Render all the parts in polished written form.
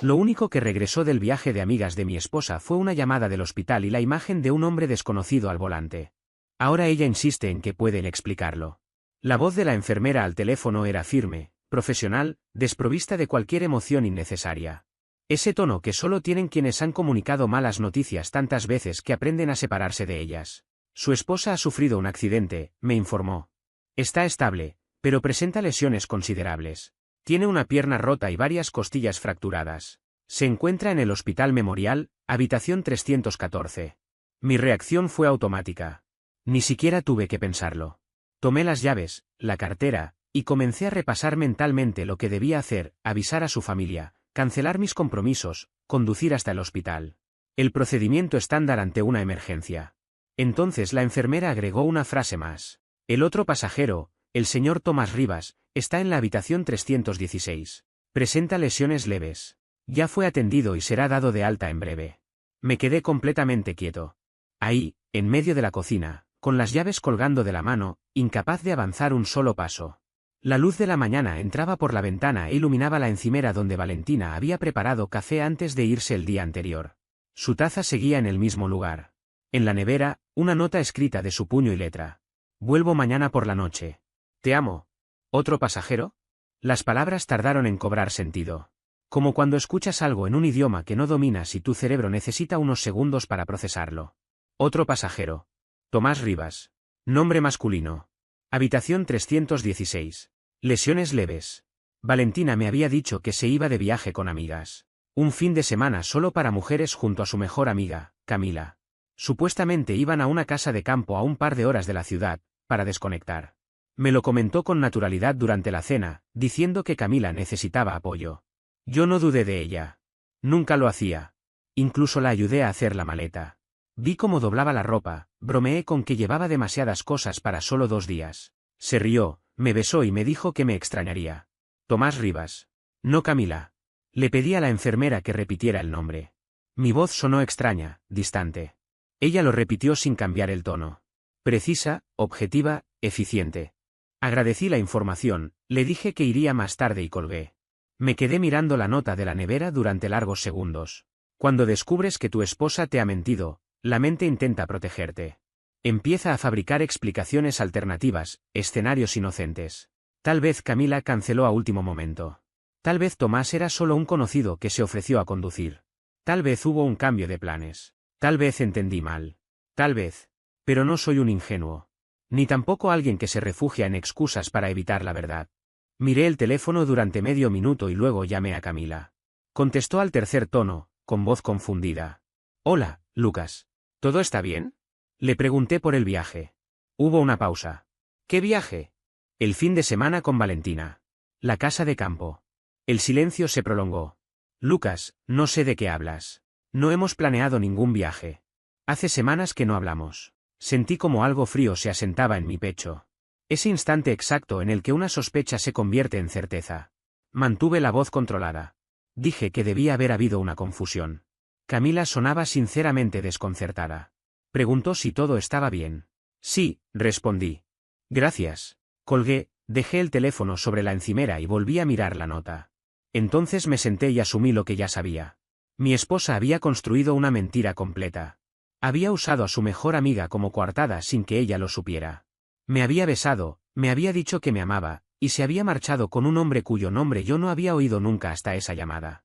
Lo único que regresó del viaje de amigas de mi esposa fue una llamada del hospital y la imagen de un hombre desconocido al volante. Ahora ella insiste en que pueden explicarlo. La voz de la enfermera al teléfono era firme, profesional, desprovista de cualquier emoción innecesaria. Ese tono que solo tienen quienes han comunicado malas noticias tantas veces que aprenden a separarse de ellas. Su esposa ha sufrido un accidente, me informó. Está estable, pero presenta lesiones considerables. Tiene una pierna rota y varias costillas fracturadas. Se encuentra en el Hospital Memorial, habitación 314. Mi reacción fue automática. Ni siquiera tuve que pensarlo. Tomé las llaves, la cartera, y comencé a repasar mentalmente lo que debía hacer: avisar a su familia, cancelar mis compromisos, conducir hasta el hospital. El procedimiento estándar ante una emergencia. Entonces la enfermera agregó una frase más. El otro pasajero, el señor Tomás Rivas, está en la habitación 316. Presenta lesiones leves. Ya fue atendido y será dado de alta en breve. Me quedé completamente quieto. Ahí, en medio de la cocina, con las llaves colgando de la mano, incapaz de avanzar un solo paso. La luz de la mañana entraba por la ventana e iluminaba la encimera donde Valentina había preparado café antes de irse el día anterior. Su taza seguía en el mismo lugar. En la nevera, una nota escrita de su puño y letra. Vuelvo mañana por la noche. Te amo. ¿Otro pasajero? Las palabras tardaron en cobrar sentido. Como cuando escuchas algo en un idioma que no dominas y tu cerebro necesita unos segundos para procesarlo. Otro pasajero. Tomás Rivas. Nombre masculino. Habitación 316. Lesiones leves. Valentina me había dicho que se iba de viaje con amigas. Un fin de semana solo para mujeres junto a su mejor amiga, Camila. Supuestamente iban a una casa de campo a un par de horas de la ciudad, para desconectar. Me lo comentó con naturalidad durante la cena, diciendo que Camila necesitaba apoyo. Yo no dudé de ella. Nunca lo hacía. Incluso la ayudé a hacer la maleta. Vi cómo doblaba la ropa, bromeé con que llevaba demasiadas cosas para solo 2 días. Se rió, me besó y me dijo que me extrañaría. Tomás Rivas. No Camila. Le pedí a la enfermera que repitiera el nombre. Mi voz sonó extraña, distante. Ella lo repitió sin cambiar el tono. Precisa, objetiva, eficiente. Agradecí la información, le dije que iría más tarde y colgué. Me quedé mirando la nota de la nevera durante largos segundos. Cuando descubres que tu esposa te ha mentido, la mente intenta protegerte. Empieza a fabricar explicaciones alternativas, escenarios inocentes. Tal vez Camila canceló a último momento. Tal vez Tomás era solo un conocido que se ofreció a conducir. Tal vez hubo un cambio de planes. Tal vez entendí mal. Tal vez. Pero no soy un ingenuo. Ni tampoco alguien que se refugia en excusas para evitar la verdad. Miré el teléfono durante medio minuto y luego llamé a Camila. Contestó al tercer tono, con voz confundida. Hola, Lucas. ¿Todo está bien? Le pregunté por el viaje. Hubo una pausa. ¿Qué viaje? El fin de semana con Valentina. La casa de campo. El silencio se prolongó. Lucas, no sé de qué hablas. No hemos planeado ningún viaje. Hace semanas que no hablamos. Sentí como algo frío se asentaba en mi pecho. Ese instante exacto en el que una sospecha se convierte en certeza. Mantuve la voz controlada. Dije que debía haber habido una confusión. Camila sonaba sinceramente desconcertada. Preguntó si todo estaba bien. Sí, respondí. Gracias. Colgué, dejé el teléfono sobre la encimera y volví a mirar la nota. Entonces me senté y asumí lo que ya sabía. Mi esposa había construido una mentira completa. Había usado a su mejor amiga como coartada sin que ella lo supiera. Me había besado, me había dicho que me amaba, y se había marchado con un hombre cuyo nombre yo no había oído nunca hasta esa llamada.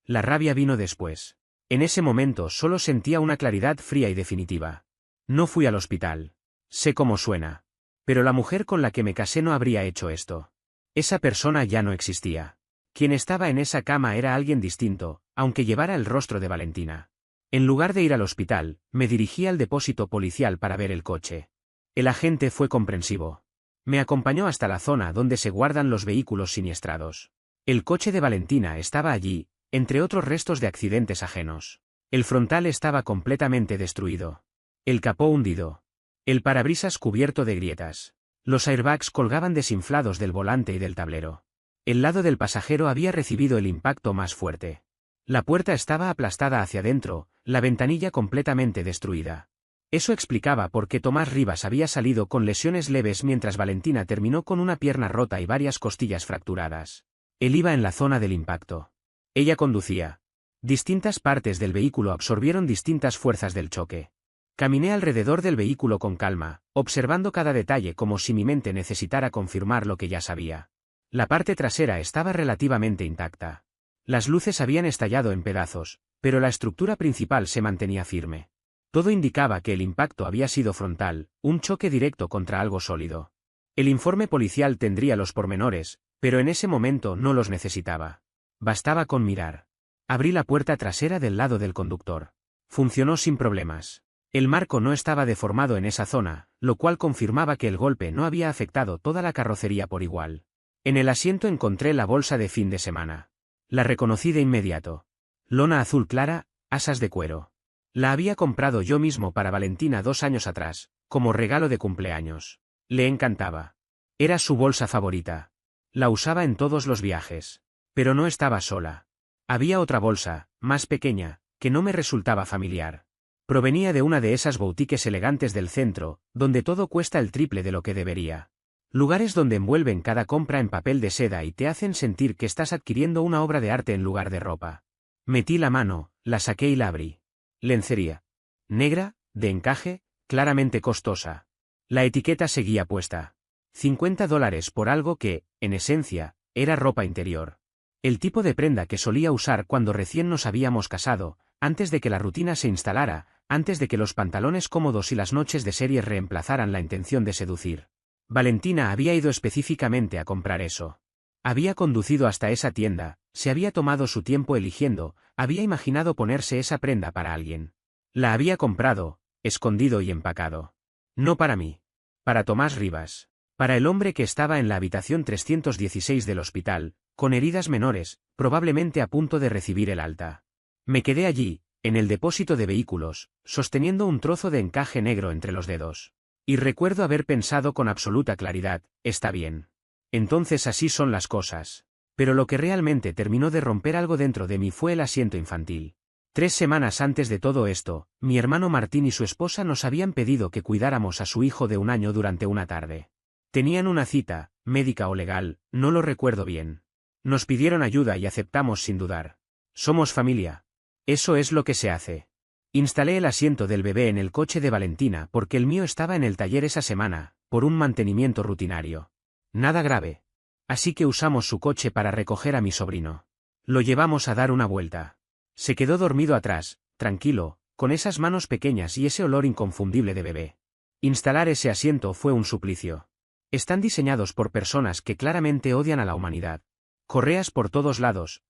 La rabia vino después. En ese momento solo sentía una claridad fría y definitiva. No fui al hospital. Sé cómo suena. Pero la mujer con la que me casé no habría hecho esto. Esa persona ya no existía. Quien estaba en esa cama era alguien distinto, aunque llevara el rostro de Valentina. En lugar de ir al hospital, me dirigí al depósito policial para ver el coche. El agente fue comprensivo. Me acompañó hasta la zona donde se guardan los vehículos siniestrados. El coche de Valentina estaba allí, entre otros restos de accidentes ajenos. El frontal estaba completamente destruido. El capó hundido. El parabrisas cubierto de grietas. Los airbags colgaban desinflados del volante y del tablero. El lado del pasajero había recibido el impacto más fuerte. La puerta estaba aplastada hacia adentro, la ventanilla completamente destruida. Eso explicaba por qué Tomás Rivas había salido con lesiones leves mientras Valentina terminó con una pierna rota y varias costillas fracturadas. Él iba en la zona del impacto. Ella conducía. Distintas partes del vehículo absorbieron distintas fuerzas del choque. Caminé alrededor del vehículo con calma, observando cada detalle como si mi mente necesitara confirmar lo que ya sabía. La parte trasera estaba relativamente intacta. Las luces habían estallado en pedazos, pero la estructura principal se mantenía firme. Todo indicaba que el impacto había sido frontal, un choque directo contra algo sólido. El informe policial tendría los pormenores, pero en ese momento no los necesitaba. Bastaba con mirar. Abrí la puerta trasera del lado del conductor. Funcionó sin problemas. El marco no estaba deformado en esa zona, lo cual confirmaba que el golpe no había afectado toda la carrocería por igual. En el asiento encontré la bolsa de fin de semana. La reconocí de inmediato. Lona azul clara, asas de cuero. La había comprado yo mismo para Valentina 2 años atrás, como regalo de cumpleaños. Le encantaba. Era su bolsa favorita. La usaba en todos los viajes. Pero no estaba sola. Había otra bolsa, más pequeña, que no me resultaba familiar. Provenía de una de esas boutiques elegantes del centro, donde todo cuesta el triple de lo que debería. Lugares donde envuelven cada compra en papel de seda y te hacen sentir que estás adquiriendo una obra de arte en lugar de ropa. Metí la mano, la saqué y la abrí. Lencería. Negra, de encaje, claramente costosa. La etiqueta seguía puesta. $50 por algo que, en esencia, era ropa interior. El tipo de prenda que solía usar cuando recién nos habíamos casado, antes de que la rutina se instalara, antes de que los pantalones cómodos y las noches de series reemplazaran la intención de seducir. Valentina había ido específicamente a comprar eso. Había conducido hasta esa tienda, se había tomado su tiempo eligiendo, había imaginado ponerse esa prenda para alguien. La había comprado, escondido y empacado. No para mí. Para Tomás Rivas. Para el hombre que estaba en la habitación 316 del hospital, con heridas menores, probablemente a punto de recibir el alta. Me quedé allí, en el depósito de vehículos, sosteniendo un trozo de encaje negro entre los dedos. Y recuerdo haber pensado con absoluta claridad, está bien. Entonces así son las cosas. Pero lo que realmente terminó de romper algo dentro de mí fue el asiento infantil. 3 semanas antes de todo esto, mi hermano Martín y su esposa nos habían pedido que cuidáramos a su hijo de 1 año durante una tarde. Tenían una cita, médica o legal, no lo recuerdo bien. Nos pidieron ayuda y aceptamos sin dudar. Somos familia. Eso es lo que se hace. Instalé el asiento del bebé en el coche de Valentina porque el mío estaba en el taller esa semana, por un mantenimiento rutinario. Nada grave. Así que usamos su coche para recoger a mi sobrino. Lo llevamos a dar una vuelta. Se quedó dormido atrás, tranquilo, con esas manos pequeñas y ese olor inconfundible de bebé. Instalar ese asiento fue un suplicio. Están diseñados por personas que claramente odian a la humanidad. Correas por todos lados.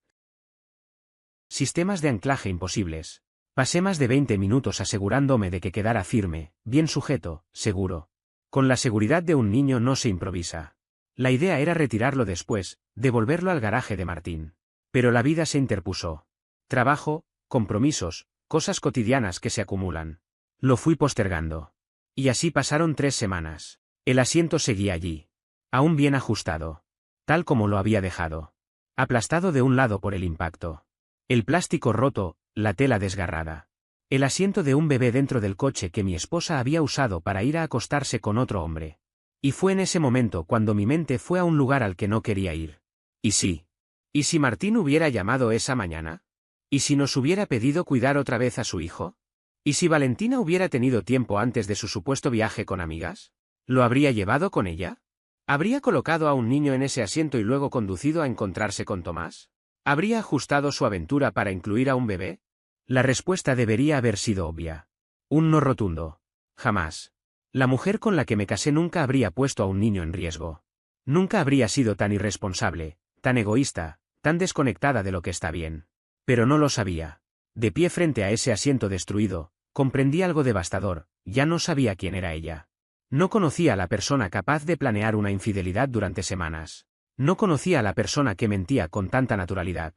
Sistemas de anclaje imposibles. Pasé más de 20 minutos asegurándome de que quedara firme, bien sujeto, seguro. Con la seguridad de un niño no se improvisa. La idea era retirarlo después, devolverlo al garaje de Martín. Pero la vida se interpuso. Trabajo, compromisos, cosas cotidianas que se acumulan. Lo fui postergando. Y así pasaron 3 semanas. El asiento seguía allí. Aún bien ajustado. Tal como lo había dejado. Aplastado de un lado por el impacto. El plástico roto, la tela desgarrada. El asiento de un bebé dentro del coche que mi esposa había usado para ir a acostarse con otro hombre. Y fue en ese momento cuando mi mente fue a un lugar al que no quería ir. ¿Y sí? ¿Y si Martín hubiera llamado esa mañana? ¿Y si nos hubiera pedido cuidar otra vez a su hijo? ¿Y si Valentina hubiera tenido tiempo antes de su supuesto viaje con amigas? ¿Lo habría llevado con ella? ¿Habría colocado a un niño en ese asiento y luego conducido a encontrarse con Tomás? ¿Habría ajustado su aventura para incluir a un bebé? La respuesta debería haber sido obvia. Un no rotundo. Jamás. La mujer con la que me casé nunca habría puesto a un niño en riesgo. Nunca habría sido tan irresponsable, tan egoísta, tan desconectada de lo que está bien. Pero no lo sabía. De pie frente a ese asiento destruido, comprendí algo devastador, ya no sabía quién era ella. No conocía a la persona capaz de planear una infidelidad durante semanas. No conocía a la persona que mentía con tanta naturalidad.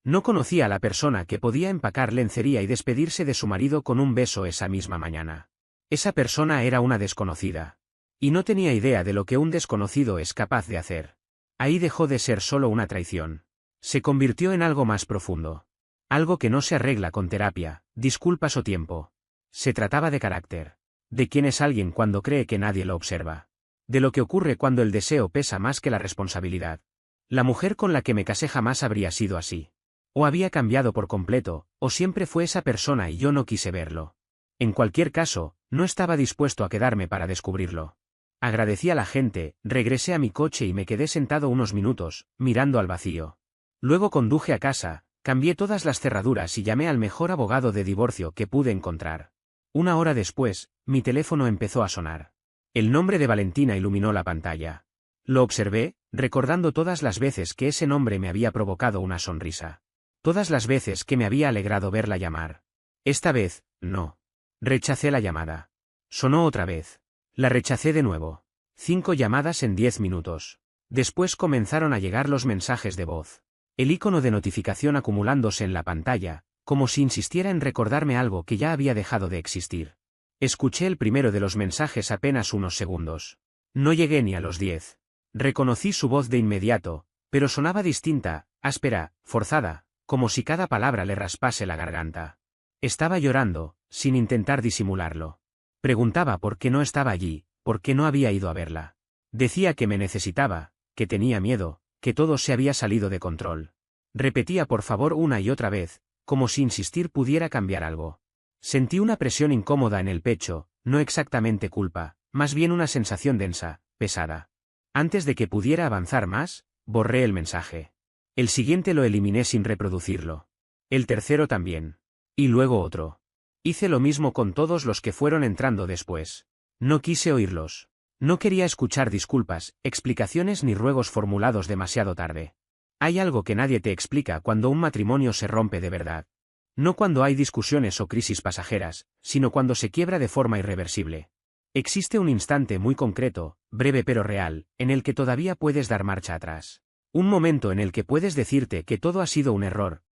No conocía a la persona que podía empacar lencería y despedirse de su marido con un beso esa misma mañana. Esa persona era una desconocida. Y no tenía idea de lo que un desconocido es capaz de hacer. Ahí dejó de ser solo una traición. Se convirtió en algo más profundo. Algo que no se arregla con terapia, disculpas o tiempo. Se trataba de carácter. De quién es alguien cuando cree que nadie lo observa. De lo que ocurre cuando el deseo pesa más que la responsabilidad. La mujer con la que me casé jamás habría sido así. O había cambiado por completo, o siempre fue esa persona y yo no quise verlo. En cualquier caso, no estaba dispuesto a quedarme para descubrirlo. Agradecí a la gente, regresé a mi coche y me quedé sentado unos minutos, mirando al vacío. Luego conduje a casa, cambié todas las cerraduras y llamé al mejor abogado de divorcio que pude encontrar. Una hora después, mi teléfono empezó a sonar. El nombre de Valentina iluminó la pantalla. Lo observé, recordando todas las veces que ese nombre me había provocado una sonrisa. Todas las veces que me había alegrado verla llamar. Esta vez, no. Rechacé la llamada. Sonó otra vez. La rechacé de nuevo. 5 llamadas en 10 minutos. Después comenzaron a llegar los mensajes de voz. El icono de notificación acumulándose en la pantalla, como si insistiera en recordarme algo que ya había dejado de existir. Escuché el primero de los mensajes apenas unos segundos. No llegué ni a los 10. Reconocí su voz de inmediato, pero sonaba distinta, áspera, forzada, como si cada palabra le raspase la garganta. Estaba llorando, sin intentar disimularlo. Preguntaba por qué no estaba allí, por qué no había ido a verla. Decía que me necesitaba, que tenía miedo, que todo se había salido de control. Repetía por favor una y otra vez, como si insistir pudiera cambiar algo. Sentí una presión incómoda en el pecho, no exactamente culpa, más bien una sensación densa, pesada. Antes de que pudiera avanzar más, borré el mensaje. El siguiente lo eliminé sin reproducirlo. El tercero también. Y luego otro. Hice lo mismo con todos los que fueron entrando después. No quise oírlos. No quería escuchar disculpas, explicaciones ni ruegos formulados demasiado tarde. Hay algo que nadie te explica cuando un matrimonio se rompe de verdad. No cuando hay discusiones o crisis pasajeras, sino cuando se quiebra de forma irreversible. Existe un instante muy concreto, breve pero real, en el que todavía puedes dar marcha atrás. Un momento en el que puedes decirte que todo ha sido un error,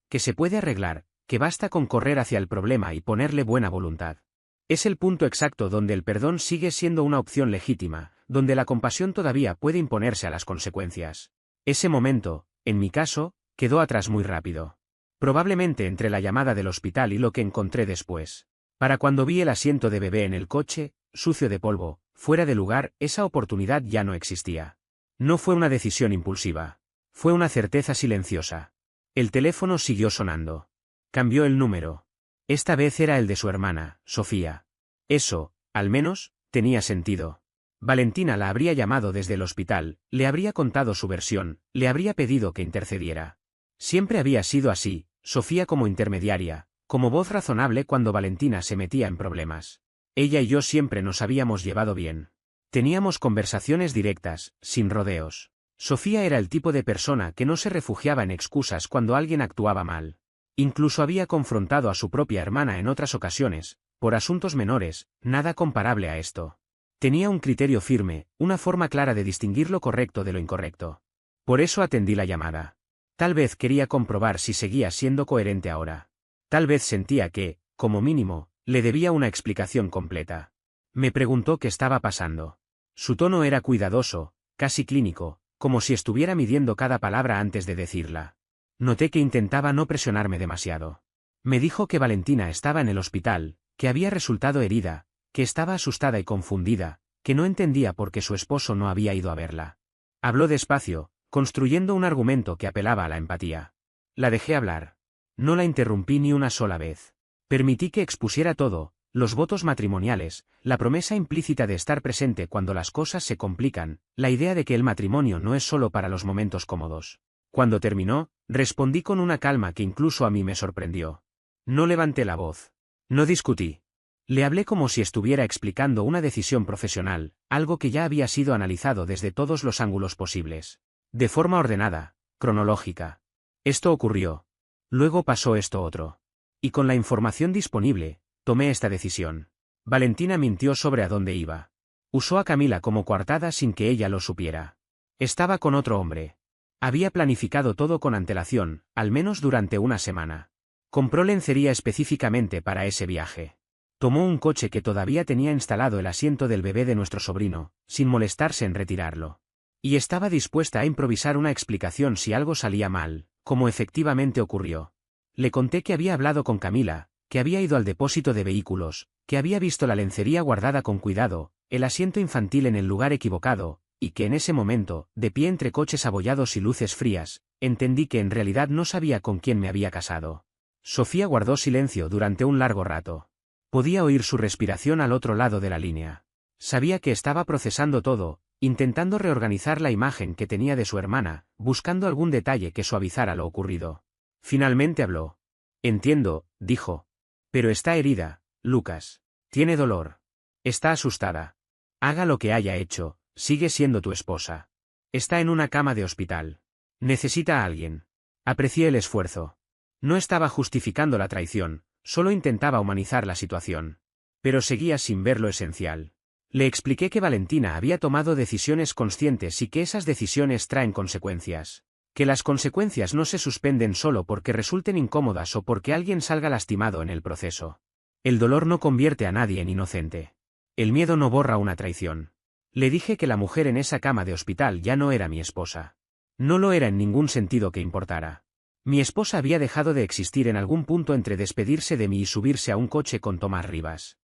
que se puede arreglar, que basta con correr hacia el problema y ponerle buena voluntad. Es el punto exacto donde el perdón sigue siendo una opción legítima, donde la compasión todavía puede imponerse a las consecuencias. Ese momento, en mi caso, quedó atrás muy rápido. Probablemente entre la llamada del hospital y lo que encontré después. Para cuando vi el asiento de bebé en el coche, sucio de polvo, fuera de lugar, esa oportunidad ya no existía. No fue una decisión impulsiva. Fue una certeza silenciosa. El teléfono siguió sonando. Cambió el número. Esta vez era el de su hermana, Sofía. Eso, al menos, tenía sentido. Valentina la habría llamado desde el hospital, le habría contado su versión, le habría pedido que intercediera. Siempre había sido así, Sofía como intermediaria, como voz razonable cuando Valentina se metía en problemas. Ella y yo siempre nos habíamos llevado bien. Teníamos conversaciones directas, sin rodeos. Sofía era el tipo de persona que no se refugiaba en excusas cuando alguien actuaba mal. Incluso había confrontado a su propia hermana en otras ocasiones, por asuntos menores, nada comparable a esto. Tenía un criterio firme, una forma clara de distinguir lo correcto de lo incorrecto. Por eso atendí la llamada. Tal vez quería comprobar si seguía siendo coherente ahora. Tal vez sentía que, como mínimo, le debía una explicación completa. Me preguntó qué estaba pasando. Su tono era cuidadoso, casi clínico, como si estuviera midiendo cada palabra antes de decirla. Noté que intentaba no presionarme demasiado. Me dijo que Valentina estaba en el hospital, que había resultado herida, que estaba asustada y confundida, que no entendía por qué su esposo no había ido a verla. Habló despacio, construyendo un argumento que apelaba a la empatía. La dejé hablar. No la interrumpí ni una sola vez. Permití que expusiera todo, los votos matrimoniales, la promesa implícita de estar presente cuando las cosas se complican, la idea de que el matrimonio no es solo para los momentos cómodos. Cuando terminó, respondí con una calma que incluso a mí me sorprendió. No levanté la voz. No discutí. Le hablé como si estuviera explicando una decisión profesional, algo que ya había sido analizado desde todos los ángulos posibles. De forma ordenada, cronológica. Esto ocurrió. Luego pasó esto otro. Y con la información disponible, tomé esta decisión. Valentina mintió sobre a dónde iba. Usó a Camila como coartada sin que ella lo supiera. Estaba con otro hombre. Había planificado todo con antelación, al menos durante una semana. Compró lencería específicamente para ese viaje. Tomó un coche que todavía tenía instalado el asiento del bebé de nuestro sobrino, sin molestarse en retirarlo. Y estaba dispuesta a improvisar una explicación si algo salía mal, como efectivamente ocurrió. Le conté que había hablado con Camila, que había ido al depósito de vehículos, que había visto la lencería guardada con cuidado, el asiento infantil en el lugar equivocado, y que en ese momento, de pie entre coches abollados y luces frías, entendí que en realidad no sabía con quién me había casado. Sofía guardó silencio durante un largo rato. Podía oír su respiración al otro lado de la línea. Sabía que estaba procesando todo, intentando reorganizar la imagen que tenía de su hermana, buscando algún detalle que suavizara lo ocurrido. Finalmente habló. Entiendo, dijo. Pero está herida, Lucas. Tiene dolor. Está asustada. Haga lo que haya hecho, sigue siendo tu esposa. Está en una cama de hospital. Necesita a alguien. Aprecié el esfuerzo. No estaba justificando la traición, solo intentaba humanizar la situación. Pero seguía sin ver lo esencial. Le expliqué que Valentina había tomado decisiones conscientes y que esas decisiones traen consecuencias. Que las consecuencias no se suspenden solo porque resulten incómodas o porque alguien salga lastimado en el proceso. El dolor no convierte a nadie en inocente. El miedo no borra una traición. Le dije que la mujer en esa cama de hospital ya no era mi esposa. No lo era en ningún sentido que importara. Mi esposa había dejado de existir en algún punto entre despedirse de mí y subirse a un coche con Tomás Rivas.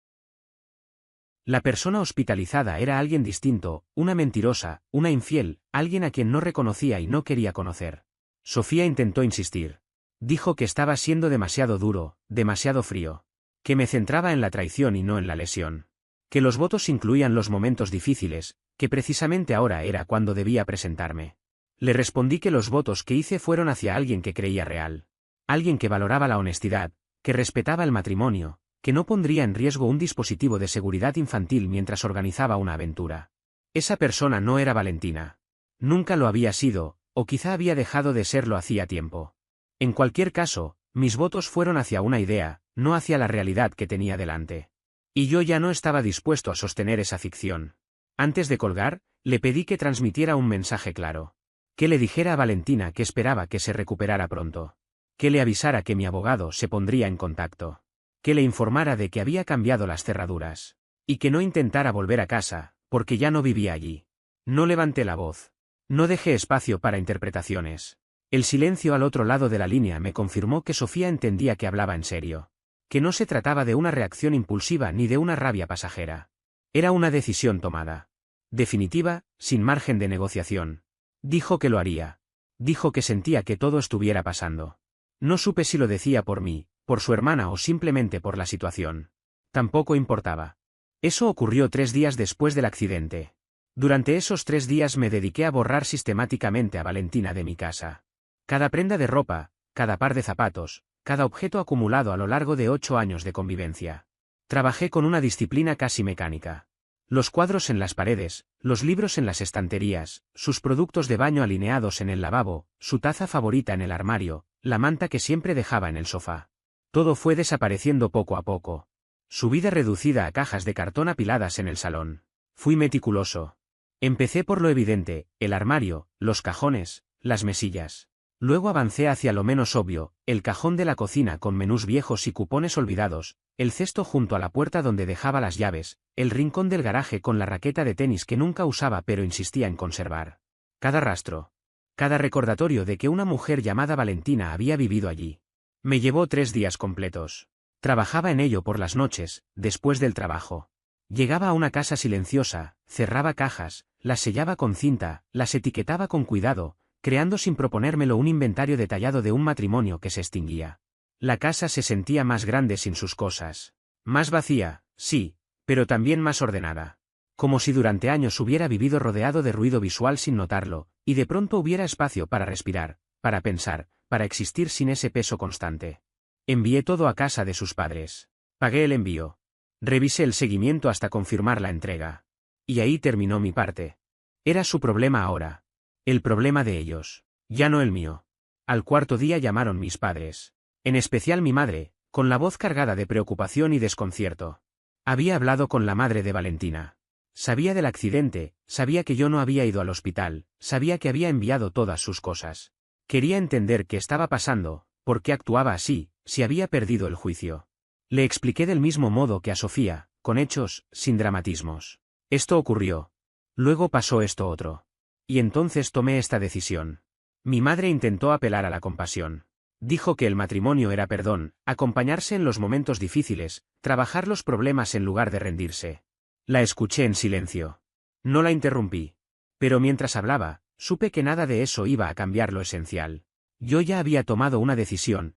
La persona hospitalizada era alguien distinto, una mentirosa, una infiel, alguien a quien no reconocía y no quería conocer. Sofía intentó insistir. Dijo que estaba siendo demasiado duro, demasiado frío. Que me centraba en la traición y no en la lesión. Que los votos incluían los momentos difíciles, que precisamente ahora era cuando debía presentarme. Le respondí que los votos que hice fueron hacia alguien que creía real. Alguien que valoraba la honestidad, que respetaba el matrimonio, que no pondría en riesgo un dispositivo de seguridad infantil mientras organizaba una aventura. Esa persona no era Valentina. Nunca lo había sido, o quizá había dejado de serlo hacía tiempo. En cualquier caso, mis votos fueron hacia una idea, no hacia la realidad que tenía delante. Y yo ya no estaba dispuesto a sostener esa ficción. Antes de colgar, le pedí que transmitiera un mensaje claro. Que le dijera a Valentina que esperaba que se recuperara pronto. Que le avisara que mi abogado se pondría en contacto. Que le informara de que había cambiado las cerraduras. Y que no intentara volver a casa, porque ya no vivía allí. No levanté la voz. No dejé espacio para interpretaciones. El silencio al otro lado de la línea me confirmó que Sofía entendía que hablaba en serio. Que no se trataba de una reacción impulsiva ni de una rabia pasajera. Era una decisión tomada. Definitiva, sin margen de negociación. Dijo que lo haría. Dijo que sentía que todo estuviera pasando. No supe si lo decía por mí, por su hermana o simplemente por la situación. Tampoco importaba. Eso ocurrió 3 días después del accidente. Durante esos 3 días me dediqué a borrar sistemáticamente a Valentina de mi casa. Cada prenda de ropa, cada par de zapatos, cada objeto acumulado a lo largo de 8 años de convivencia. Trabajé con una disciplina casi mecánica. Los cuadros en las paredes, los libros en las estanterías, sus productos de baño alineados en el lavabo, su taza favorita en el armario, la manta que siempre dejaba en el sofá. Todo fue desapareciendo poco a poco. Su vida reducida a cajas de cartón apiladas en el salón. Fui meticuloso. Empecé por lo evidente, el armario, los cajones, las mesillas. Luego avancé hacia lo menos obvio, el cajón de la cocina con menús viejos y cupones olvidados, el cesto junto a la puerta donde dejaba las llaves, el rincón del garaje con la raqueta de tenis que nunca usaba pero insistía en conservar. Cada rastro. Cada recordatorio de que una mujer llamada Valentina había vivido allí. Me llevó 3 días completos. Trabajaba en ello por las noches, después del trabajo. Llegaba a una casa silenciosa, cerraba cajas, las sellaba con cinta, las etiquetaba con cuidado, creando sin proponérmelo un inventario detallado de un matrimonio que se extinguía. La casa se sentía más grande sin sus cosas. Más vacía, sí, pero también más ordenada. Como si durante años hubiera vivido rodeado de ruido visual sin notarlo, y de pronto hubiera espacio para respirar, para pensar, para existir sin ese peso constante. Envié todo a casa de sus padres. Pagué el envío. Revisé el seguimiento hasta confirmar la entrega. Y ahí terminó mi parte. Era su problema ahora. El problema de ellos. Ya no el mío. Al 4.º día llamaron mis padres. En especial mi madre, con la voz cargada de preocupación y desconcierto. Había hablado con la madre de Valentina. Sabía del accidente, sabía que yo no había ido al hospital, sabía que había enviado todas sus cosas. Quería entender qué estaba pasando, por qué actuaba así, si había perdido el juicio. Le expliqué del mismo modo que a Sofía, con hechos, sin dramatismos. Esto ocurrió. Luego pasó esto otro. Y entonces tomé esta decisión. Mi madre intentó apelar a la compasión. Dijo que el matrimonio era perdón, acompañarse en los momentos difíciles, trabajar los problemas en lugar de rendirse. La escuché en silencio. No la interrumpí. Pero mientras hablaba, Supe que nada de eso iba a cambiar lo esencial. Yo ya había tomado una decisión.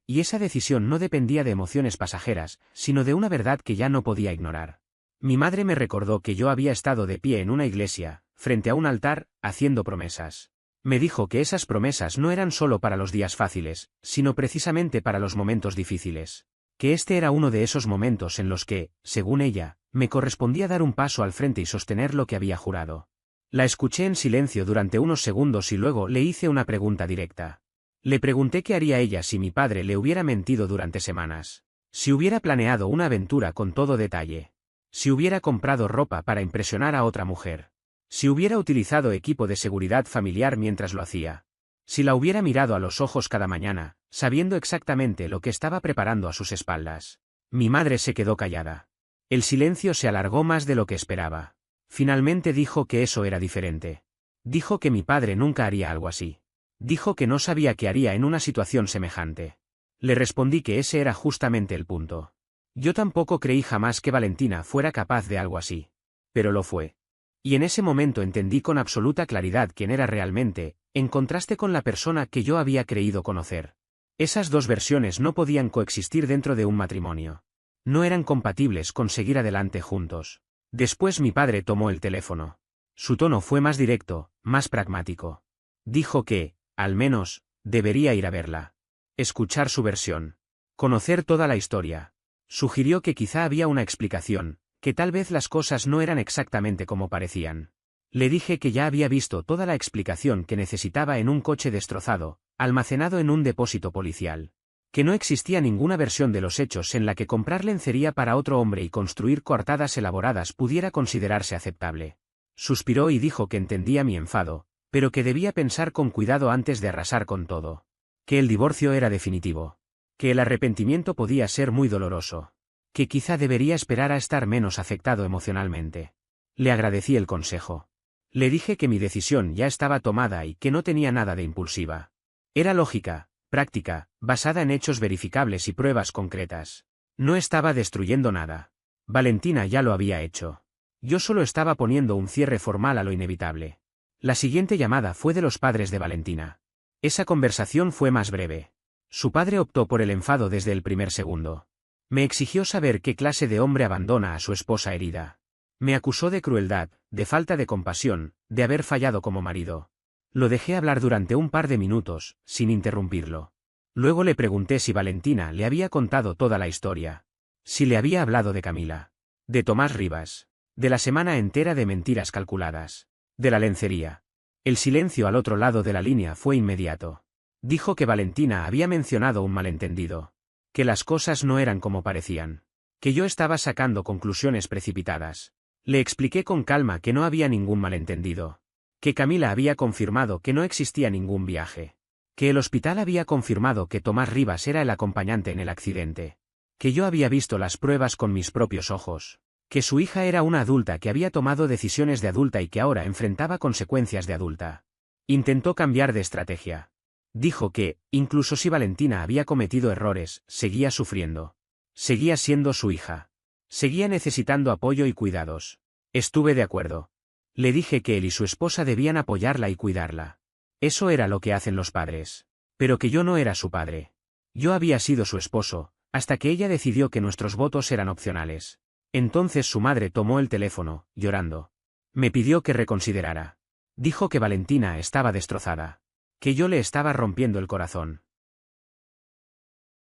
Y esa decisión no dependía de emociones pasajeras, sino de una verdad que ya no podía ignorar. Mi madre me recordó que yo había estado de pie en una iglesia, frente a un altar, haciendo promesas. Me dijo que esas promesas no eran solo para los días fáciles, sino precisamente para los momentos difíciles. Que este era uno de esos momentos en los que, según ella, me correspondía dar un paso al frente y sostener lo que había jurado. La escuché en silencio durante unos segundos y luego le hice una pregunta directa. Le pregunté qué haría ella si mi padre le hubiera mentido durante semanas. Si hubiera planeado una aventura con todo detalle. Si hubiera comprado ropa para impresionar a otra mujer. Si hubiera utilizado equipo de seguridad familiar mientras lo hacía. Si la hubiera mirado a los ojos cada mañana, sabiendo exactamente lo que estaba preparando a sus espaldas. Mi madre se quedó callada. El silencio se alargó más de lo que esperaba. Finalmente dijo que eso era diferente. Dijo que mi padre nunca haría algo así. Dijo que no sabía qué haría en una situación semejante. Le respondí que ese era justamente el punto. Yo tampoco creí jamás que Valentina fuera capaz de algo así. Pero lo fue. Y en ese momento entendí con absoluta claridad quién era realmente, en contraste con la persona que yo había creído conocer. Esas dos versiones no podían coexistir dentro de un matrimonio. No eran compatibles con seguir adelante juntos. Después mi padre tomó el teléfono. Su tono fue más directo, más pragmático. Dijo que, al menos, debería ir a verla. Escuchar su versión. Conocer toda la historia. Sugirió que quizá había una explicación, que tal vez las cosas no eran exactamente como parecían. Le dije que ya había visto toda la explicación que necesitaba en un coche destrozado, almacenado en un depósito policial. Que no existía ninguna versión de los hechos en la que comprar lencería para otro hombre y construir coartadas elaboradas pudiera considerarse aceptable. Suspiró y dijo que entendía mi enfado, pero que debía pensar con cuidado antes de arrasar con todo. Que el divorcio era definitivo. Que el arrepentimiento podía ser muy doloroso. Que quizá debería esperar a estar menos afectado emocionalmente. Le agradecí el consejo. Le dije que mi decisión ya estaba tomada y que no tenía nada de impulsiva. Era lógica, práctica, basada en hechos verificables y pruebas concretas. No estaba destruyendo nada. Valentina ya lo había hecho. Yo solo estaba poniendo un cierre formal a lo inevitable. La siguiente llamada fue de los padres de Valentina. Esa conversación fue más breve. Su padre optó por el enfado desde el primer segundo. Me exigió saber qué clase de hombre abandona a su esposa herida. Me acusó de crueldad, de falta de compasión, de haber fallado como marido. Lo dejé hablar durante un par de minutos, sin interrumpirlo. Luego le pregunté si Valentina le había contado toda la historia. Si le había hablado de Camila. De Tomás Rivas. De la semana entera de mentiras calculadas. De la lencería. El silencio al otro lado de la línea fue inmediato. Dijo que Valentina había mencionado un malentendido. Que las cosas no eran como parecían. Que yo estaba sacando conclusiones precipitadas. Le expliqué con calma que no había ningún malentendido. Que Camila había confirmado que no existía ningún viaje. Que el hospital había confirmado que Tomás Rivas era el acompañante en el accidente. Que yo había visto las pruebas con mis propios ojos. Que su hija era una adulta que había tomado decisiones de adulta y que ahora enfrentaba consecuencias de adulta. Intentó cambiar de estrategia. Dijo que, incluso si Valentina había cometido errores, seguía sufriendo. Seguía siendo su hija. Seguía necesitando apoyo y cuidados. Estuve de acuerdo. Le dije que él y su esposa debían apoyarla y cuidarla. Eso era lo que hacen los padres. Pero que yo no era su padre. Yo había sido su esposo, hasta que ella decidió que nuestros votos eran opcionales. Entonces su madre tomó el teléfono, llorando. Me pidió que reconsiderara. Dijo que Valentina estaba destrozada. Que yo le estaba rompiendo el corazón.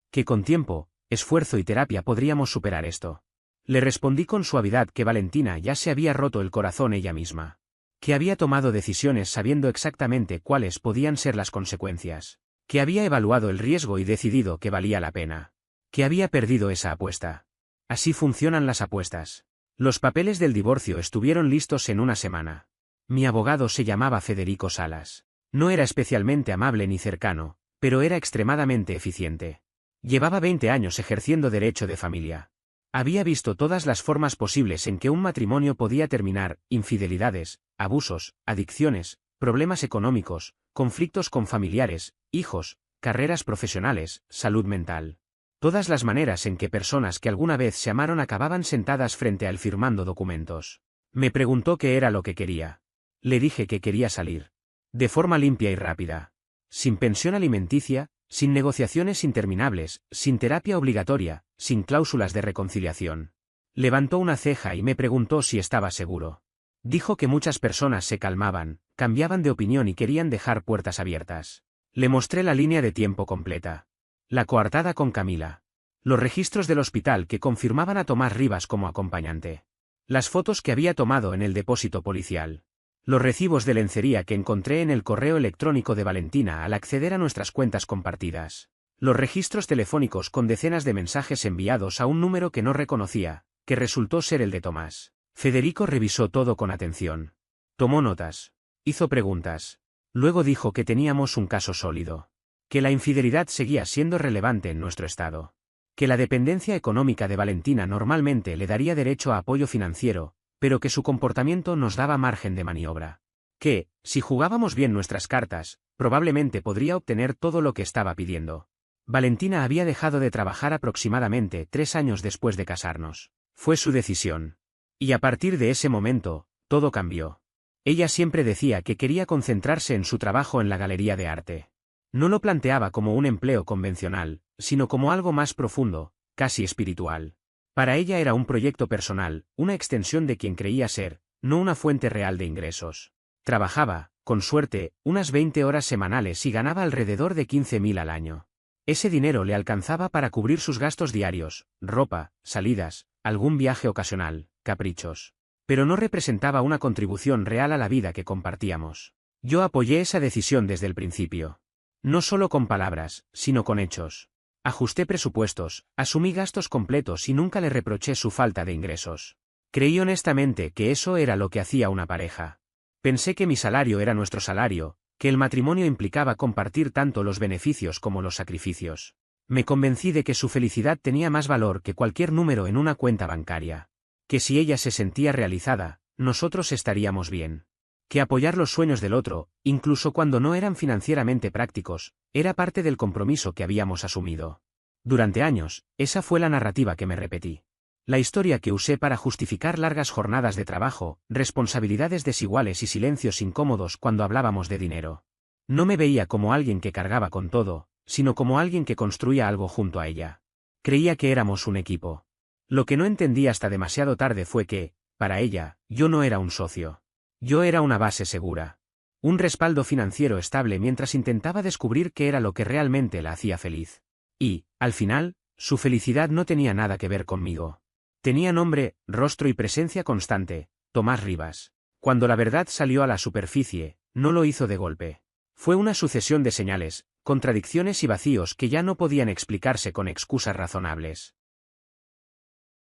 Que con tiempo, esfuerzo y terapia podríamos superar esto. Le respondí con suavidad que Valentina ya se había roto el corazón ella misma. Que había tomado decisiones sabiendo exactamente cuáles podían ser las consecuencias. Que había evaluado el riesgo y decidido que valía la pena. Que había perdido esa apuesta. Así funcionan las apuestas. Los papeles del divorcio estuvieron listos en una semana. Mi abogado se llamaba Federico Salas. No era especialmente amable ni cercano, pero era extremadamente eficiente. Llevaba 20 años ejerciendo derecho de familia. Había visto todas las formas posibles en que un matrimonio podía terminar: infidelidades, abusos, adicciones, problemas económicos, conflictos con familiares, hijos, carreras profesionales, salud mental. Todas las maneras en que personas que alguna vez se amaron acababan sentadas frente a él firmando documentos. Me preguntó qué era lo que quería. Le dije que quería salir. De forma limpia y rápida. Sin pensión alimenticia, sin negociaciones interminables, sin terapia obligatoria, sin cláusulas de reconciliación. Levantó una ceja y me preguntó si estaba seguro. Dijo que muchas personas se calmaban, cambiaban de opinión y querían dejar puertas abiertas. Le mostré la línea de tiempo completa. La coartada con Camila. Los registros del hospital que confirmaban a Tomás Rivas como acompañante. Las fotos que había tomado en el depósito policial. Los recibos de lencería que encontré en el correo electrónico de Valentina al acceder a nuestras cuentas compartidas. Los registros telefónicos con decenas de mensajes enviados a un número que no reconocía, que resultó ser el de Tomás. Federico revisó todo con atención. Tomó notas. Hizo preguntas. Luego dijo que teníamos un caso sólido. Que la infidelidad seguía siendo relevante en nuestro estado. Que la dependencia económica de Valentina normalmente le daría derecho a apoyo financiero, pero que su comportamiento nos daba margen de maniobra. Que, si jugábamos bien nuestras cartas, probablemente podría obtener todo lo que estaba pidiendo. Valentina había dejado de trabajar aproximadamente 3 años después de casarnos. Fue su decisión. Y a partir de ese momento, todo cambió. Ella siempre decía que quería concentrarse en su trabajo en la galería de arte. No lo planteaba como un empleo convencional, sino como algo más profundo, casi espiritual. Para ella era un proyecto personal, una extensión de quien creía ser, no una fuente real de ingresos. Trabajaba, con suerte, unas 20 horas semanales y ganaba alrededor de 15.000 al año. Ese dinero le alcanzaba para cubrir sus gastos diarios, ropa, salidas, algún viaje ocasional, caprichos. Pero no representaba una contribución real a la vida que compartíamos. Yo apoyé esa decisión desde el principio. No solo con palabras, sino con hechos. Ajusté presupuestos, asumí gastos completos y nunca le reproché su falta de ingresos. Creí honestamente que eso era lo que hacía una pareja. Pensé que mi salario era nuestro salario, que el matrimonio implicaba compartir tanto los beneficios como los sacrificios. Me convencí de que su felicidad tenía más valor que cualquier número en una cuenta bancaria. Que si ella se sentía realizada, nosotros estaríamos bien. Que apoyar los sueños del otro, incluso cuando no eran financieramente prácticos, era parte del compromiso que habíamos asumido. Durante años, esa fue la narrativa que me repetí. La historia que usé para justificar largas jornadas de trabajo, responsabilidades desiguales y silencios incómodos cuando hablábamos de dinero. No me veía como alguien que cargaba con todo, sino como alguien que construía algo junto a ella. Creía que éramos un equipo. Lo que no entendí hasta demasiado tarde fue que, para ella, yo no era un socio. Yo era una base segura. Un respaldo financiero estable mientras intentaba descubrir qué era lo que realmente la hacía feliz. Y, al final, su felicidad no tenía nada que ver conmigo. Tenía nombre, rostro y presencia constante, Tomás Rivas. Cuando la verdad salió a la superficie, no lo hizo de golpe. Fue una sucesión de señales, contradicciones y vacíos que ya no podían explicarse con excusas razonables.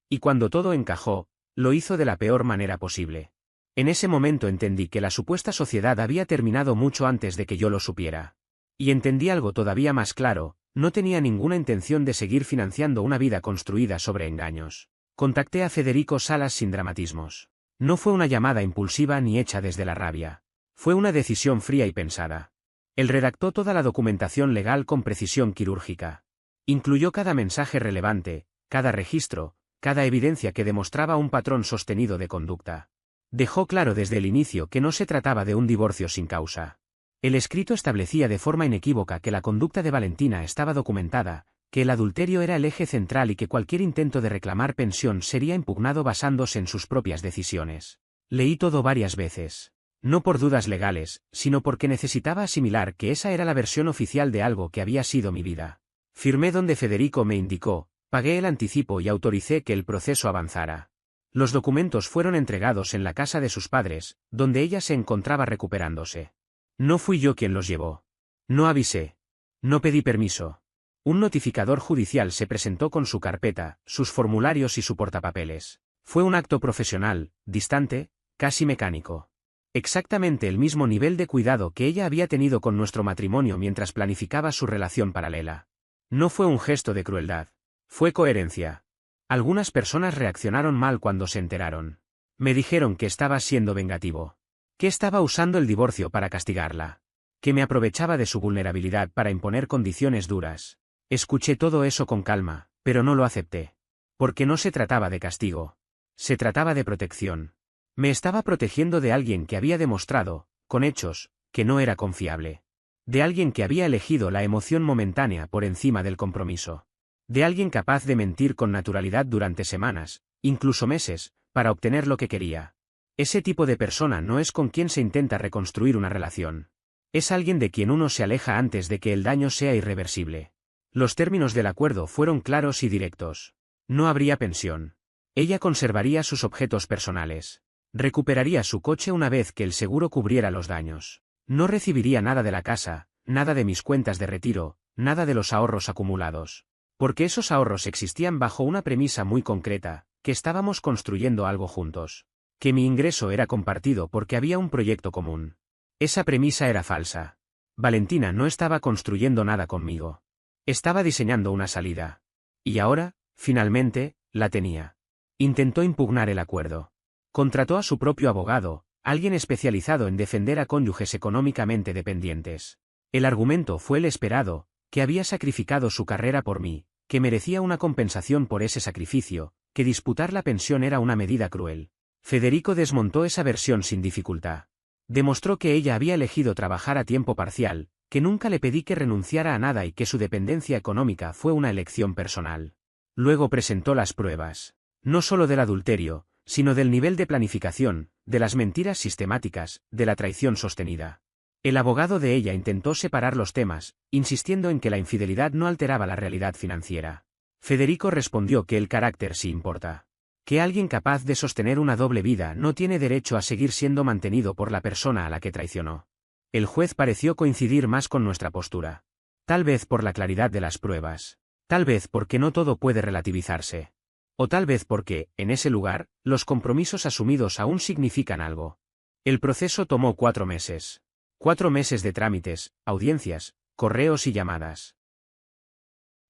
Y cuando todo encajó, lo hizo de la peor manera posible. En ese momento entendí que la supuesta sociedad había terminado mucho antes de que yo lo supiera. Y entendí algo todavía más claro, no tenía ninguna intención de seguir financiando una vida construida sobre engaños. Contacté a Federico Salas sin dramatismos. No fue una llamada impulsiva ni hecha desde la rabia. Fue una decisión fría y pensada. Él redactó toda la documentación legal con precisión quirúrgica. Incluyó cada mensaje relevante, cada registro, cada evidencia que demostraba un patrón sostenido de conducta. Dejó claro desde el inicio que no se trataba de un divorcio sin causa. El escrito establecía de forma inequívoca que la conducta de Valentina estaba documentada, que el adulterio era el eje central y que cualquier intento de reclamar pensión sería impugnado basándose en sus propias decisiones. Leí todo varias veces. No por dudas legales, sino porque necesitaba asimilar que esa era la versión oficial de algo que había sido mi vida. Firmé donde Federico me indicó, pagué el anticipo y autoricé que el proceso avanzara. Los documentos fueron entregados en la casa de sus padres, donde ella se encontraba recuperándose. No fui yo quien los llevó. No avisé. No pedí permiso. Un notificador judicial se presentó con su carpeta, sus formularios y su portapapeles. Fue un acto profesional, distante, casi mecánico. Exactamente el mismo nivel de cuidado que ella había tenido con nuestro matrimonio mientras planificaba su relación paralela. No fue un gesto de crueldad. Fue coherencia. Algunas personas reaccionaron mal cuando se enteraron. Me dijeron que estaba siendo vengativo. Que estaba usando el divorcio para castigarla. Que me aprovechaba de su vulnerabilidad para imponer condiciones duras. Escuché todo eso con calma, pero no lo acepté. Porque no se trataba de castigo. Se trataba de protección. Me estaba protegiendo de alguien que había demostrado, con hechos, que no era confiable. De alguien que había elegido la emoción momentánea por encima del compromiso. De alguien capaz de mentir con naturalidad durante semanas, incluso meses, para obtener lo que quería. Ese tipo de persona no es con quien se intenta reconstruir una relación. Es alguien de quien uno se aleja antes de que el daño sea irreversible. Los términos del acuerdo fueron claros y directos. No habría pensión. Ella conservaría sus objetos personales. Recuperaría su coche una vez que el seguro cubriera los daños. No recibiría nada de la casa, nada de mis cuentas de retiro, nada de los ahorros acumulados. Porque esos ahorros existían bajo una premisa muy concreta, que estábamos construyendo algo juntos. Que mi ingreso era compartido porque había un proyecto común. Esa premisa era falsa. Valentina no estaba construyendo nada conmigo. Estaba diseñando una salida. Y ahora, finalmente, la tenía. Intentó impugnar el acuerdo. Contrató a su propio abogado, alguien especializado en defender a cónyuges económicamente dependientes. El argumento fue el esperado, que había sacrificado su carrera por mí, que merecía una compensación por ese sacrificio, que disputar la pensión era una medida cruel. Federico desmontó esa versión sin dificultad. Demostró que ella había elegido trabajar a tiempo parcial, que nunca le pedí que renunciara a nada y que su dependencia económica fue una elección personal. Luego presentó las pruebas. No solo del adulterio, sino del nivel de planificación, de las mentiras sistemáticas, de la traición sostenida. El abogado de ella intentó separar los temas, insistiendo en que la infidelidad no alteraba la realidad financiera. Federico respondió que el carácter sí importa. Que alguien capaz de sostener una doble vida no tiene derecho a seguir siendo mantenido por la persona a la que traicionó. El juez pareció coincidir más con nuestra postura. Tal vez por la claridad de las pruebas. Tal vez porque no todo puede relativizarse. O tal vez porque, en ese lugar, los compromisos asumidos aún significan algo. El proceso tomó 4 meses. 4 meses de trámites, audiencias, correos y llamadas.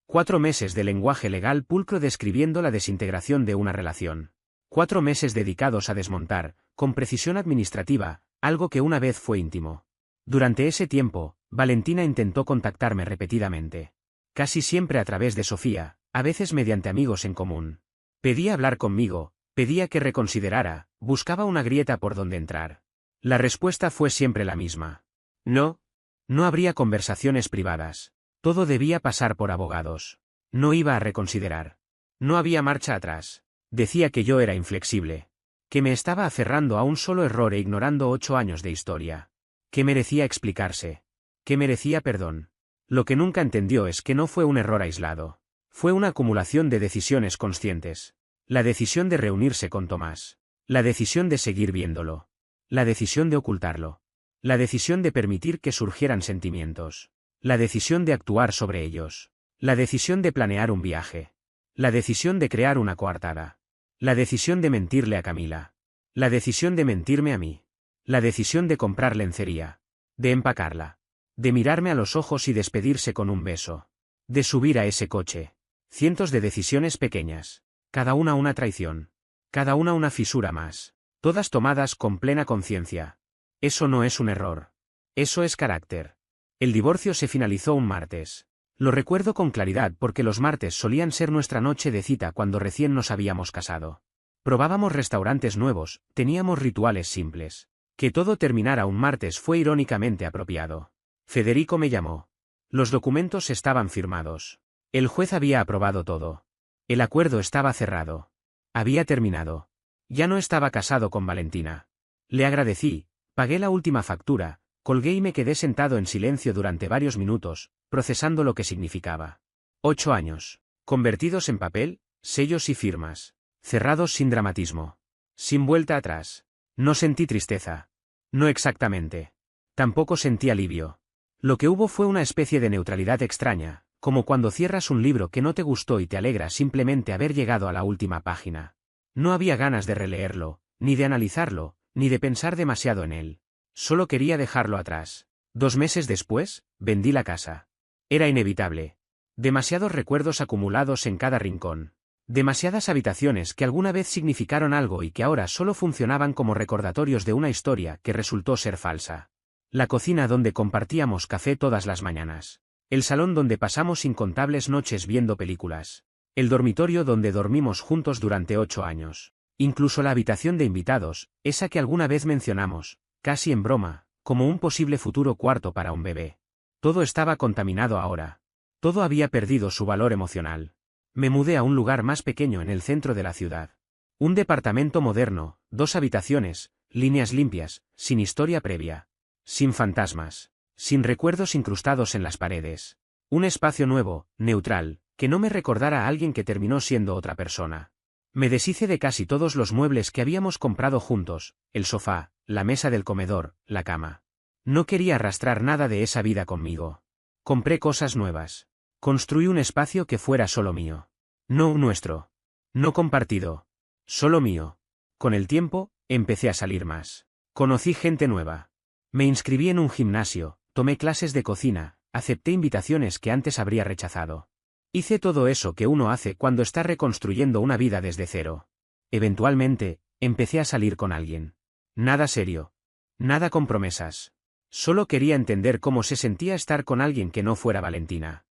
4 meses de lenguaje legal pulcro describiendo la desintegración de una relación. 4 meses dedicados a desmontar, con precisión administrativa, algo que una vez fue íntimo. Durante ese tiempo, Valentina intentó contactarme repetidamente. Casi siempre a través de Sofía, a veces mediante amigos en común. Pedía hablar conmigo, pedía que reconsiderara, buscaba una grieta por donde entrar. La respuesta fue siempre la misma. No. No habría conversaciones privadas. Todo debía pasar por abogados. No iba a reconsiderar. No había marcha atrás. Decía que yo era inflexible. Que me estaba aferrando a un solo error e ignorando 8 años de historia. Que merecía explicarse. Que merecía perdón. Lo que nunca entendió es que no fue un error aislado. Fue una acumulación de decisiones conscientes. La decisión de reunirse con Tomás. La decisión de seguir viéndolo. La decisión de ocultarlo. La decisión de permitir que surgieran sentimientos. La decisión de actuar sobre ellos. La decisión de planear un viaje. La decisión de crear una coartada. La decisión de mentirle a Camila. La decisión de mentirme a mí. La decisión de comprar lencería. De empacarla. De mirarme a los ojos y despedirse con un beso. De subir a ese coche. Cientos de decisiones pequeñas. Cada una traición. Cada una fisura más. Todas tomadas con plena conciencia. Eso no es un error. Eso es carácter. El divorcio se finalizó un martes. Lo recuerdo con claridad porque los martes solían ser nuestra noche de cita cuando recién nos habíamos casado. Probábamos restaurantes nuevos, teníamos rituales simples. Que todo terminara un martes fue irónicamente apropiado. Federico me llamó. Los documentos estaban firmados. El juez había aprobado todo. El acuerdo estaba cerrado. Había terminado. Ya no estaba casado con Valentina. Le agradecí, pagué la última factura, colgué y me quedé sentado en silencio durante varios minutos, procesando lo que significaba. 8 años. Convertidos en papel, sellos y firmas. Cerrados sin dramatismo. Sin vuelta atrás. No sentí tristeza. No exactamente. Tampoco sentí alivio. Lo que hubo fue una especie de neutralidad extraña, como cuando cierras un libro que no te gustó y te alegra simplemente haber llegado a la última página. No había ganas de releerlo, ni de analizarlo, ni de pensar demasiado en él. Solo quería dejarlo atrás. 2 meses después, vendí la casa. Era inevitable. Demasiados recuerdos acumulados en cada rincón. Demasiadas habitaciones que alguna vez significaron algo y que ahora solo funcionaban como recordatorios de una historia que resultó ser falsa. La cocina donde compartíamos café todas las mañanas. El salón donde pasamos incontables noches viendo películas. El dormitorio donde dormimos juntos durante 8 años. Incluso la habitación de invitados, esa que alguna vez mencionamos, casi en broma, como un posible futuro cuarto para un bebé. Todo estaba contaminado ahora. Todo había perdido su valor emocional. Me mudé a un lugar más pequeño en el centro de la ciudad. Un departamento moderno, 2 habitaciones, líneas limpias, sin historia previa. Sin fantasmas. Sin recuerdos incrustados en las paredes. Un espacio nuevo, neutral, que no me recordara a alguien que terminó siendo otra persona. Me deshice de casi todos los muebles que habíamos comprado juntos, el sofá, la mesa del comedor, la cama. No quería arrastrar nada de esa vida conmigo. Compré cosas nuevas. Construí un espacio que fuera solo mío. No nuestro. No compartido. Solo mío. Con el tiempo, empecé a salir más. Conocí gente nueva. Me inscribí en un gimnasio, tomé clases de cocina, acepté invitaciones que antes habría rechazado. Hice todo eso que uno hace cuando está reconstruyendo una vida desde cero. Eventualmente, empecé a salir con alguien. Nada serio. Nada con promesas. Solo quería entender cómo se sentía estar con alguien que no fuera Valentina.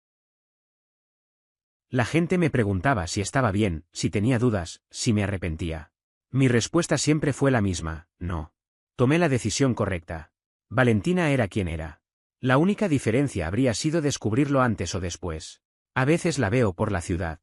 La gente me preguntaba si estaba bien, si tenía dudas, si me arrepentía. Mi respuesta siempre fue la misma, no. Tomé la decisión correcta. Valentina era quien era. La única diferencia habría sido descubrirlo antes o después. A veces la veo por la ciudad.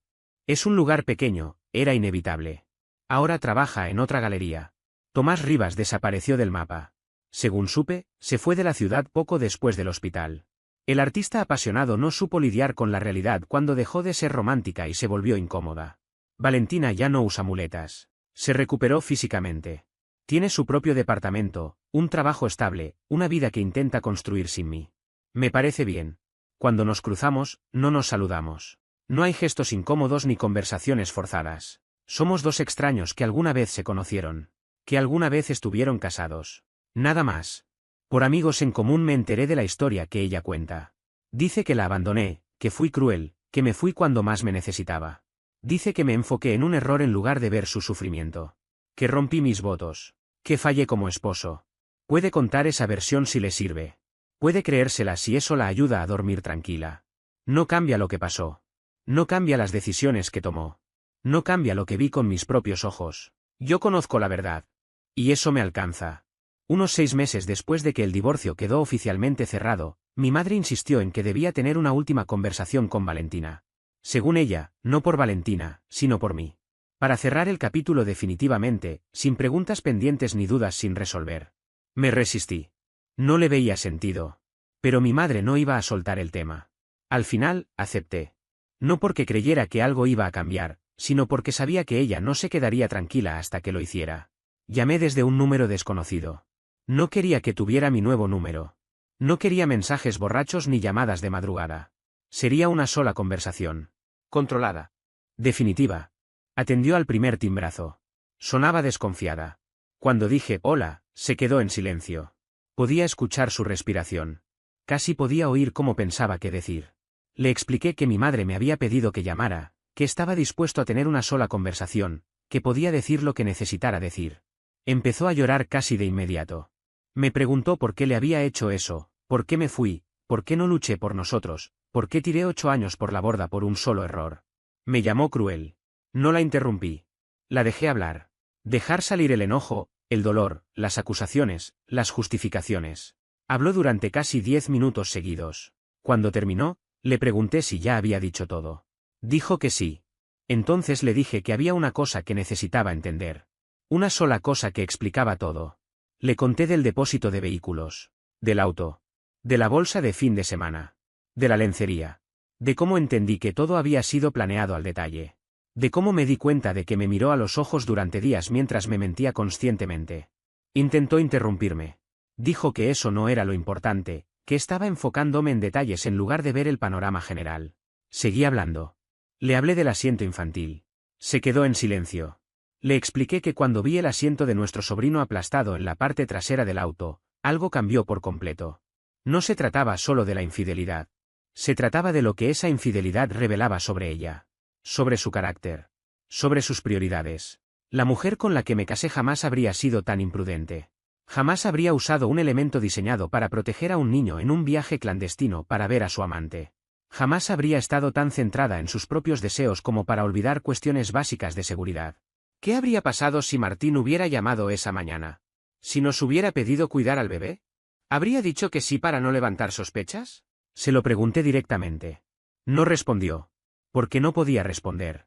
Es un lugar pequeño, era inevitable. Ahora trabaja en otra galería. Tomás Rivas desapareció del mapa. Según supe, se fue de la ciudad poco después del hospital. El artista apasionado no supo lidiar con la realidad cuando dejó de ser romántica y se volvió incómoda. Valentina ya no usa muletas. Se recuperó físicamente. Tiene su propio departamento, un trabajo estable, una vida que intenta construir sin mí. Me parece bien. Cuando nos cruzamos, no nos saludamos. No hay gestos incómodos ni conversaciones forzadas. Somos 2 extraños que alguna vez se conocieron. Que alguna vez estuvieron casados. Nada más. Por amigos en común me enteré de la historia que ella cuenta. Dice que la abandoné, que fui cruel, que me fui cuando más me necesitaba. Dice que me enfoqué en un error en lugar de ver su sufrimiento. Que rompí mis votos. Que fallé como esposo. Puede contar esa versión si le sirve. Puede creérsela si eso la ayuda a dormir tranquila. No cambia lo que pasó. No cambia las decisiones que tomó. No cambia lo que vi con mis propios ojos. Yo conozco la verdad. Y eso me alcanza. Unos 6 meses después de que el divorcio quedó oficialmente cerrado, mi madre insistió en que debía tener una última conversación con Valentina. Según ella, no por Valentina, sino por mí. Para cerrar el capítulo definitivamente, sin preguntas pendientes ni dudas sin resolver. Me resistí. No le veía sentido. Pero mi madre no iba a soltar el tema. Al final, acepté. No porque creyera que algo iba a cambiar, sino porque sabía que ella no se quedaría tranquila hasta que lo hiciera. Llamé desde un número desconocido. No quería que tuviera mi nuevo número. No quería mensajes borrachos ni llamadas de madrugada. Sería una sola conversación. Controlada. Definitiva. Atendió al primer timbrazo. Sonaba desconfiada. Cuando dije hola, se quedó en silencio. Podía escuchar su respiración. Casi podía oír cómo pensaba qué decir. Le expliqué que mi madre me había pedido que llamara, que estaba dispuesto a tener una sola conversación, que podía decir lo que necesitara decir. Empezó a llorar casi de inmediato. Me preguntó por qué le había hecho eso, por qué me fui, por qué no luché por nosotros, por qué tiré 8 años por la borda por un solo error. Me llamó cruel. No la interrumpí. La dejé hablar. Dejar salir el enojo, el dolor, las acusaciones, las justificaciones. Habló durante casi 10 minutos seguidos. Cuando terminó, le pregunté si ya había dicho todo. Dijo que sí. Entonces le dije que había una cosa que necesitaba entender. Una sola cosa que explicaba todo. Le conté del depósito de vehículos. Del auto. De la bolsa de fin de semana. De la lencería. De cómo entendí que todo había sido planeado al detalle. De cómo me di cuenta de que me miró a los ojos durante días mientras me mentía conscientemente. Intentó interrumpirme. Dijo que eso no era lo importante, que estaba enfocándome en detalles en lugar de ver el panorama general. Seguí hablando. Le hablé del asiento infantil. Se quedó en silencio. Le expliqué que cuando vi el asiento de nuestro sobrino aplastado en la parte trasera del auto, algo cambió por completo. No se trataba solo de la infidelidad. Se trataba de lo que esa infidelidad revelaba sobre ella. Sobre su carácter. Sobre sus prioridades. La mujer con la que me casé jamás habría sido tan imprudente. Jamás habría usado un elemento diseñado para proteger a un niño en un viaje clandestino para ver a su amante. Jamás habría estado tan centrada en sus propios deseos como para olvidar cuestiones básicas de seguridad. ¿Qué habría pasado si Martín hubiera llamado esa mañana? ¿Si nos hubiera pedido cuidar al bebé? ¿Habría dicho que sí para no levantar sospechas? Se lo pregunté directamente. No respondió. Porque no podía responder.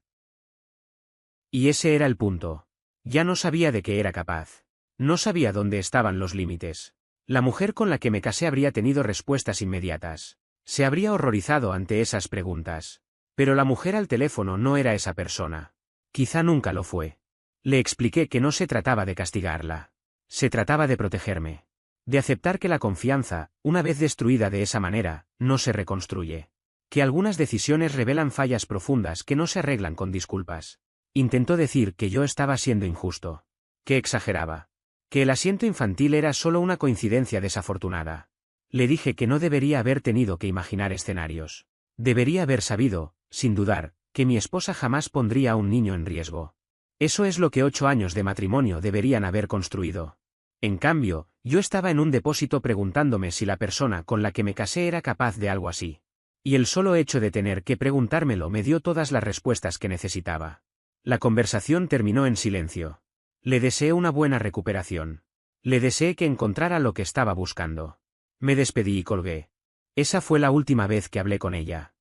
Y ese era el punto. Ya no sabía de qué era capaz. No sabía dónde estaban los límites. La mujer con la que me casé habría tenido respuestas inmediatas. Se habría horrorizado ante esas preguntas. Pero la mujer al teléfono no era esa persona. Quizá nunca lo fue. Le expliqué que no se trataba de castigarla. Se trataba de protegerme. De aceptar que la confianza, una vez destruida de esa manera, no se reconstruye. Que algunas decisiones revelan fallas profundas que no se arreglan con disculpas. Intentó decir que yo estaba siendo injusto. Que exageraba. Que el asiento infantil era solo una coincidencia desafortunada. Le dije que no debería haber tenido que imaginar escenarios. Debería haber sabido, sin dudar, que mi esposa jamás pondría a un niño en riesgo. Eso es lo que 8 años de matrimonio deberían haber construido. En cambio, yo estaba en un depósito preguntándome si la persona con la que me casé era capaz de algo así. Y el solo hecho de tener que preguntármelo me dio todas las respuestas que necesitaba. La conversación terminó en silencio. Le deseé una buena recuperación. Le deseé que encontrara lo que estaba buscando. Me despedí y colgué. Esa fue la última vez que hablé con ella.